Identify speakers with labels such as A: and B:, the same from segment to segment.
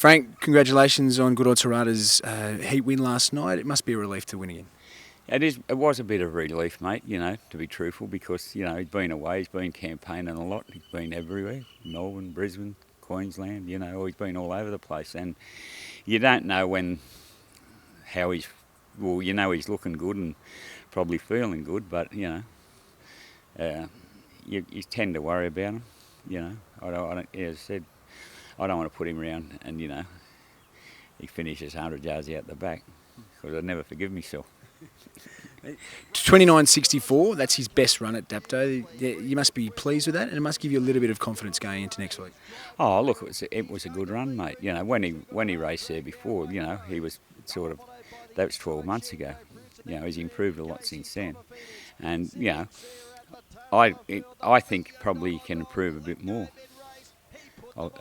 A: Frank, congratulations on Good Odds Harada's heat win last night. It must be a relief to win again.
B: It was a bit of relief, mate, to be truthful, because, he's been away, he's been campaigning a lot, he's been everywhere, Melbourne, Brisbane, Queensland, he's been all over the place, and you don't know he's looking good and probably feeling good, but, you tend to worry about him, I don't, as I said, I don't want to put him around and, he finishes 100 yards out the back, because I'd never forgive myself.
A: 29.64, that's his best run at Dapto. You must be pleased with that, and it must give you a little bit of confidence going into next week.
B: Oh, look, it was a good run, mate. When he raced there before, he was that was 12 months ago. He's improved a lot since then. And, I think probably he can improve a bit more.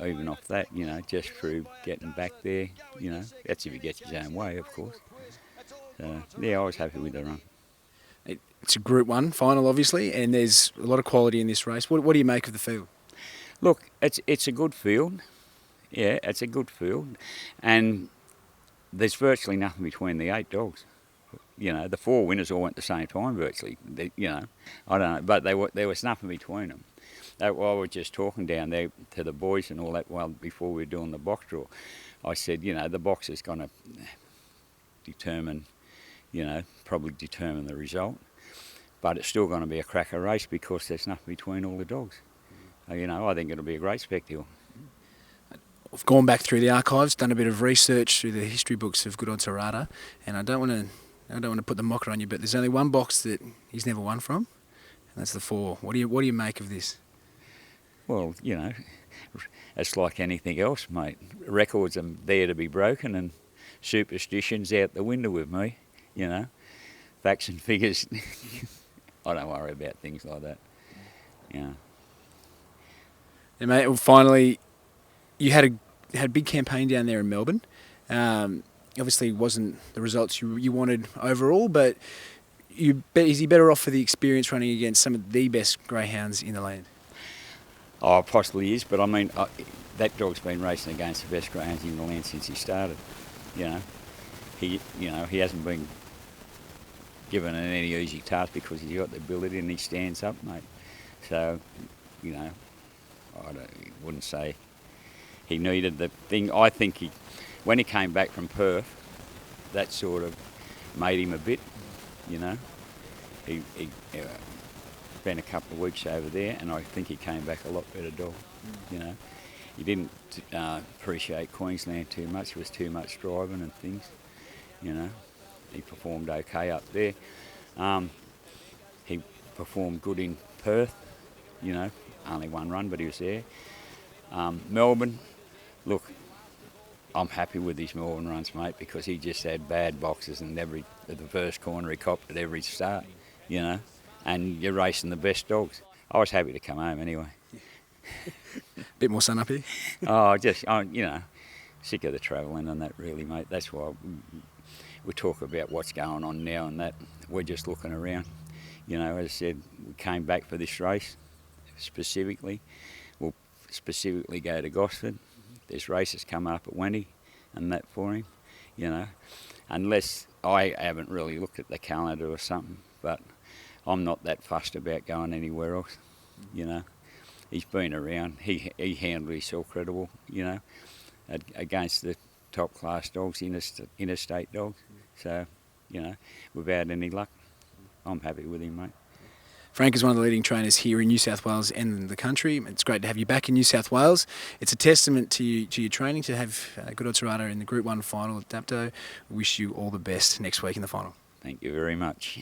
B: Even off that, just through getting back there, that's if he gets his own way, of course. So, I was happy with the run.
A: It's a Group 1 final, obviously, and there's a lot of quality in this race. What do you make of the field?
B: Look, it's a good field. Yeah, it's a good field. And there's virtually nothing between the 8 dogs. The 4 winners all went at the same time, virtually. I don't know, but there was nothing between them. While we were just talking down there to the boys and all that, before we were doing the box draw, I said, the box is going to probably determine the result. But it's still going to be a cracker race because there's nothing between all the dogs. I think it'll be a great spectacle.
A: I've gone back through the archives, done a bit of research through the history books of Good Odds Harada, and I don't want to put the mocker on you, but there's only one box that he's never won from, and that's the 4. What do you make of this?
B: Well, it's like anything else, mate. Records are there to be broken, and superstition's out the window with me. Facts and figures. I don't worry about things like that.
A: And mate, well, finally, you had a big campaign down there in Melbourne. Obviously, it wasn't the results you wanted overall, but is he better off for the experience running against some of the best greyhounds in the land?
B: Oh, possibly is, but I mean, that dog's been racing against the best greyhounds in the land since he started. He hasn't been given any easy task because he's got the ability and he stands up, mate. So, I wouldn't say he needed the thing. I think when he came back from Perth, that sort of made him a bit, He spent a couple of weeks over there, and I think he came back a lot better dog. He didn't appreciate Queensland too much. There was too much driving and things. He performed okay up there. He performed good in Perth. Only one run, but he was there. Melbourne, look, I'm happy with his Melbourne runs, mate, because he just had bad boxes, and at the first corner he copped at every start. And you're racing the best dogs. I was happy to come home anyway.
A: Bit more sun up here?
B: Sick of the travelling and that, really, mate. That's why we talk about what's going on now and that. We're just looking around. As I said, we came back for this race specifically. We'll specifically go to Gosford. There's races coming up at Wendy and that for him, Unless I haven't really looked at the calendar or something, but I'm not that fussed about going anywhere else, He's been around. He handled himself credible, against the top class dogs, interstate dogs. So, without any luck, I'm happy with him, mate.
A: Frank is one of the leading trainers here in New South Wales and the country. It's great to have you back in New South Wales. It's a testament to your training to have Good Odds Harada in the Group 1 final at Dapto. We wish you all the best next week in the final.
B: Thank you very much.